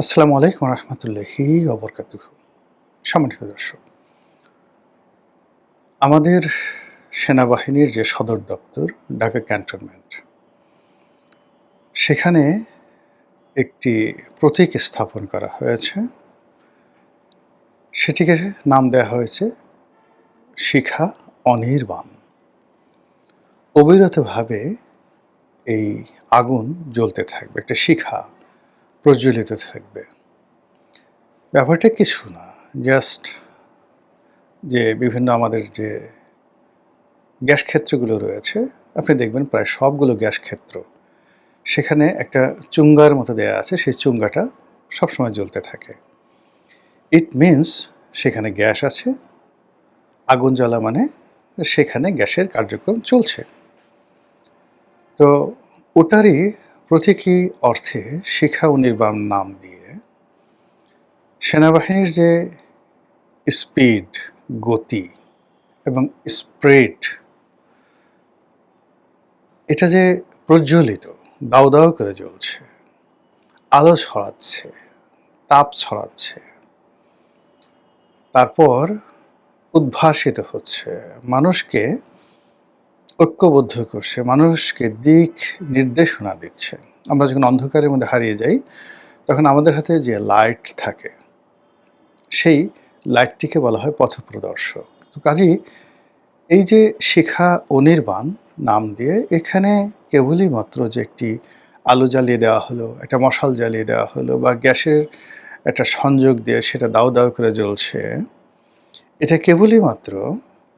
আসসালামু আলাইকুম রহমতুল্লাহি ওবরকাতুহু। সম্মানিত দর্শক, আমাদের সেনাবাহিনীর যে সদর দপ্তর ঢাকা ক্যান্টনমেন্ট, সেখানে একটি প্রতীক স্থাপন করা হয়েছে। সেটিকে নাম দেওয়া হয়েছে শিখা অনির্বাণ। অবিরতভাবে এই আগুন জ্বলতে থাকবে, একটা শিখা প্রজ্বলিত থাকবে। ব্যাপারটা কিছু না, জাস্ট যে বিভিন্ন আমাদের যে গ্যাস ক্ষেত্রগুলো রয়েছে, আপনি দেখবেন প্রায় সবগুলো গ্যাস ক্ষেত্র, সেখানে একটা চুঙ্গার মতো দেয়া আছে, সেই চুঙ্গাটা সবসময় জ্বলতে থাকে। ইট মিনস সেখানে গ্যাস আছে, আগুন জ্বলা মানে সেখানে গ্যাসের কার্যক্রম চলছে। তো ওটারই প্রতীকী অর্থে শিখা অনির্বাণ নাম দিয়ে সেনাবাহিনীর যে স্পিড, গতি এবং স্প্রিট, এটা যে প্রজ্বলিত, দাউ দাউ করে জ্বলছে, আলো ছড়াচ্ছে, তাপ ছড়াচ্ছে, তারপর উদ্ভাসিত হচ্ছে, মানুষকে ঐক্যবদ্ধ করছে, মানুষকে দিক নির্দেশনা দিচ্ছে। আমরা যখন অন্ধকারের মধ্যে হারিয়ে যাই, তখন আমাদের হাতে যে লাইট থাকে, সেই লাইটটিকে বলা হয় পথপ্রদর্শক। তো কাজেই এই যে শিখা অনির্বাণ নাম দিয়ে এখানে কেবলই মাত্র যে একটি আলো জ্বালিয়ে দেওয়া হলো, একটা মশাল জ্বালিয়ে দেওয়া হলো, বা গ্যাসের একটা সংযোগ দিয়ে সেটা দাউ দাউ করে জ্বলছে, এটা কেবলই মাত্র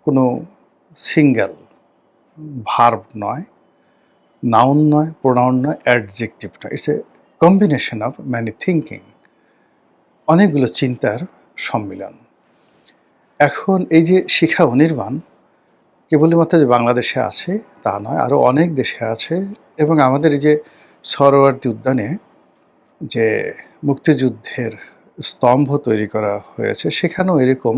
কোনো সিঙ্গেল ভার্ব নয়, নাউন নয়, প্রোনাউন নয়, অ্যাডজেক্টিভ নয়। It's a combination of many thinking, অনেকগুলো চিন্তার সম্মিলন। এখন এই যে শিখা অনির্বাণ কেবলই মাত্র যে বাংলাদেশে আছে তা নয়, আরও অনেক দেশে আছে। এবং আমাদের এই যে সরোয়ার্দী উদ্যানে যে মুক্তিযুদ্ধের স্তম্ভ তৈরি করা হয়েছে, সেখানেও এরকম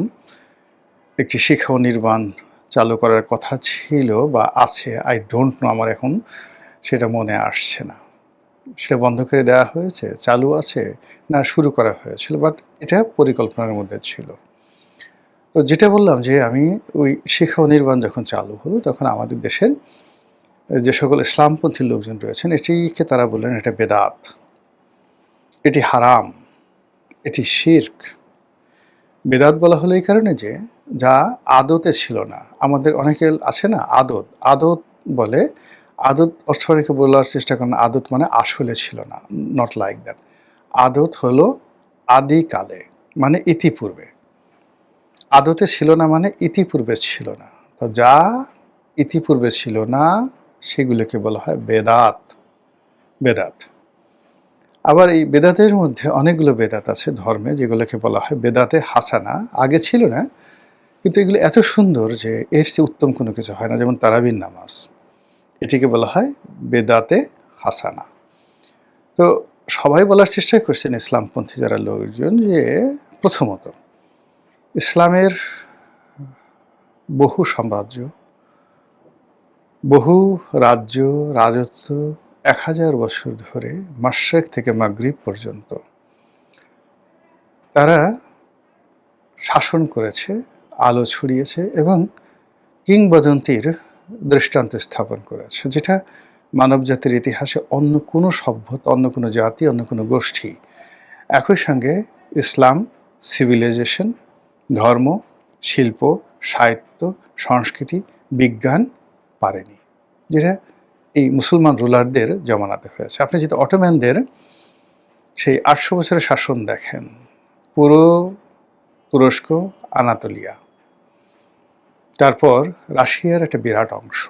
একটি শিখা অনির্বাণ চালু করার কথা ছিল বা আছে। আই ডোন্ট নো, আমার এখন সেটা মনে আসছে না। সেটা বন্ধ করে দেওয়া হয়েছে, চালু আছে, না শুরু করা হয়েছিল, বাট এটা পরিকল্পনার মধ্যে ছিল। তো যেটা বললাম যে আমি ওই শিখা অনির্বাণ যখন চালু হলো, তখন আমাদের দেশের যে সকল ইসলামপন্থী লোকজন রয়েছেন, এটিকে তারা বললেন এটা বেদাত, এটি হারাম, এটি শিরক। বেদাত বলা হলো এই কারণে যে যা আদতে ছিল না। আমাদের অনেকে আছে না আদত, আদত বলে। আদত অর্থ অনেকে বলার চেষ্টা করেন আদত মানে আসলে ছিল না, নট লাইক দ্যাট। আদত হলো আদিকালে, মানে ইতিপূর্বে। আদতে ছিল না মানে ইতিপূর্বে ছিল না। তো যা ইতিপূর্বে ছিল না সেগুলোকে বলা হয় বেদাত। বেদাত। আবার এই বেদাতের মধ্যে অনেকগুলো বেদাত আছে ধর্মে, যেগুলোকে বলা হয় বেদাতে হাসানা। আগে ছিল না, কিন্তু এগুলো এত সুন্দর যে এর চেয়ে উত্তম কোনো কিছু হয় না। যেমন তারাবির নামাজ, এটিকে বলা হয় বেদাতে হাসানা। তো সবাই বলার চেষ্টা করছেন ইসলামপন্থী যারা লোকজন, যে প্রথমত ইসলামের বহু সাম্রাজ্য, বহু রাজ্য, রাজত্ব 1000 বছর ধরে মাশরিক থেকে মাগরিব পর্যন্ত তারা শাসন করেছে, আলো ছড়িয়েছে এবং কিংবদন্তির দৃষ্টান্ত স্থাপন করেছে, যেটা মানবজাতির ইতিহাসে অন্য কোনো সভ্যতা, অন্য কোনো জাতি, অন্য কোনো গোষ্ঠী একই সঙ্গে ইসলাম, সিভিলাইজেশন, ধর্ম, শিল্প, সাহিত্য, সংস্কৃতি, বিজ্ঞান পারেনি, যেটা এই মুসলমান রুলারদের জমানাতে হয়েছে। আপনি যদি অটোম্যানদের সেই 800 বছরের শাসন দেখেন, পুরো তুরস্ক, আনাতোলিয়া, তারপর রাশিয়ার একটা বিরাট অংশ,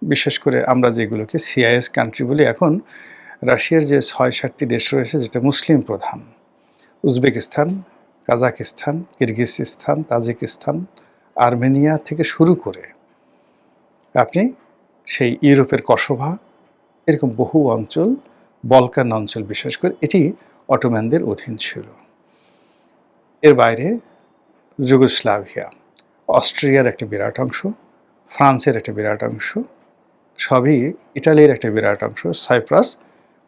বিশেষ করে আমরা যেগুলোকে সিআইএস কান্ট্রি বলি এখন, রাশিয়ার যে 6-7টি দেশ রয়েছে যেটা মুসলিম প্রধান, Uzbekistan, Kazakhstan, Kyrgyzstan, Tajikistan, Armenia থেকে শুরু করে আপনি সেই ইউরোপের কসোভা, এরকম বহু অঞ্চল, বলকান অঞ্চল বিশেষ করে, এটি অটোম্যানদের অধীন ছিল। এর বাইরে যুগোস্লাভিয়া, অস্ট্রিয়ার একটা বিরাট অংশ, ফ্রান্সের একটা বিরাট অংশ, সবই ইটালির একটা বিরাট অংশ, সাইপ্রাস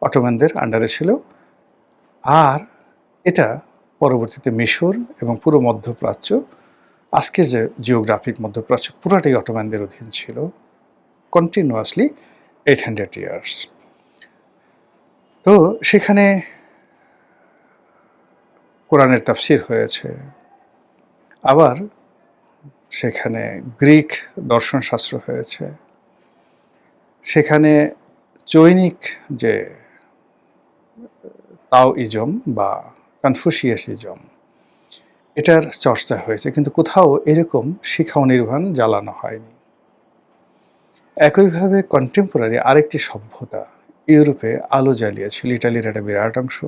অটোম্যানদের আন্ডারে ছিল। আর এটা পরবর্তীতে মিশর এবং পুরো মধ্যপ্রাচ্য, আজকের যে জিওগ্রাফিক মধ্যপ্রাচ্য পুরাটাই অটোম্যানদের অধীন ছিল কন্টিনিউয়াসলি 800 ইয়ার্স। তো সেখানে কোরআনের তাফসির হয়েছে, আবার সেখানে গ্রিক দর্শনশাস্ত্র হয়েছে, সেখানে চৈনিক যে তাওইজম বা কনফুসিয়াসিজম এটার চর্চা হয়েছে, কিন্তু কোথাও এরকম শিখা অনির্বাণ জ্বালানো হয়নি। একইভাবে কন্টেম্পোরারি আরেকটি সভ্যতা ইউরোপে আলো জ্বালিয়েছিল, ইটালির একটা বিরাট অংশ,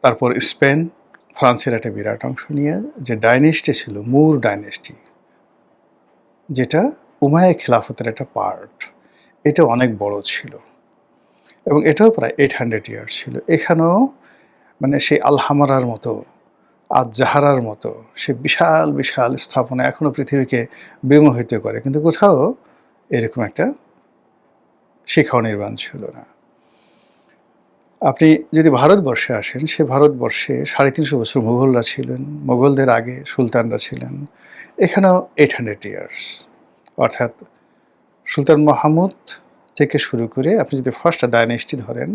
তারপর স্পেন, ফ্রান্সের একটা বিরাট অংশ নিয়ে যে ডাইনেস্টি ছিল মুর ডাইনেস্টি, যেটা উমাইয়া খিলাফতের একটা পার্ট, এটা অনেক বড় ছিল এবং এটাও প্রায় 800 ইয়ার্স ছিল। এখানেও মানে সেই আলহামারার মতো, আজ জাহারার মতো সে বিশাল বিশাল স্থাপনা এখনও পৃথিবীকে বিমোহিত করে, কিন্তু কোথাও এরকম একটা শিখা নির্মাণ ছিল না। আপনি যদি ভারতবর্ষে আসেন, সে ভারতবর্ষে 350 বছর মুঘলরা ছিলেন, মুঘলদের আগে সুলতানরা ছিলেন, এখানেও 800 ইয়ার্স, অর্থাৎ সুলতান মাহমুদ থেকে শুরু করে আপনি যদি ফার্স্ট ডাইনেস্টি ধরেন,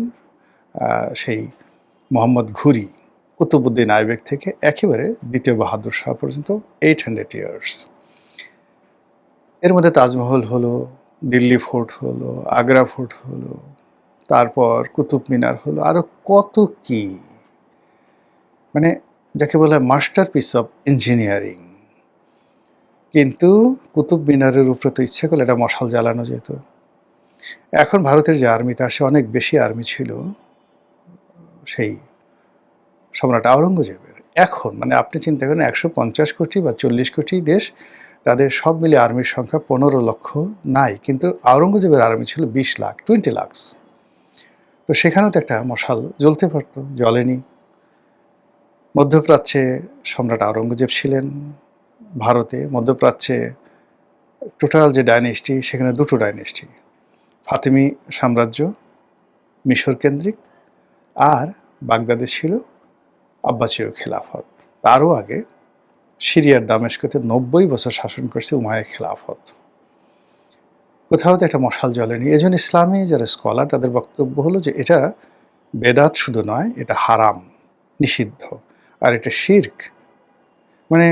সেই মোহাম্মদ ঘুরি, কুতুবুদ্দিন আইবেক থেকে একেবারে দ্বিতীয় বাহাদুর শাহ পর্যন্ত 800 ইয়ার্স। এর মধ্যে তাজমহল হলো, দিল্লি ফোর্ট হলো, আগ্রা ফোর্ট হলো, তারপর কুতুব মিনার হলো, আরও কত কি, মানে যাকে বলা হয় মাস্টারপিস অফ ইঞ্জিনিয়ারিং। কিন্তু কুতুব মিনারের উপরে তো ইচ্ছে করলে একটা মশাল জ্বালানো যেত। এখন ভারতের যে আর্মি, তার সে অনেক বেশি আর্মি ছিল সেই সম্রাট আওরঙ্গজেবের। এখন মানে আপনি চিন্তা করেন 150 কোটি বা 40 কোটি দেশ, তাদের সব মিলে আর্মির সংখ্যা 15 লক্ষ নাই, কিন্তু আওরঙ্গজেবের আর্মি ছিল 20 লাখ, 20 লাখস। তো সেখানেও তো একটা মশাল জ্বলতে পারত, জ্বলেনি। মধ্যপ্রাচ্যে সম্রাট আওরঙ্গজেব ছিলেন, ভারতে মধ্যপ্রাচ্যে টোটাল যে ডাইনেস্টি, সেখানে দুটো ডাইনেস্টি, ফাতেমি সাম্রাজ্য মিশর কেন্দ্রিক, আর বাগদাদে ছিল আব্বাসীয় খেলাফত। তারও আগে সিরিয়ার দামেস্কতে 90 বছর শাসন করছে উমাইয়া খেলাফত। কোথাও তো একটা মশাল জ্বলেনি। এজন্য ইসলামী যারা স্কলার, তাদের বক্তব্য হলো যে এটা বেদাত শুধু নয়, এটা হারাম, নিষিদ্ধ, আর এটা শিরক। মানে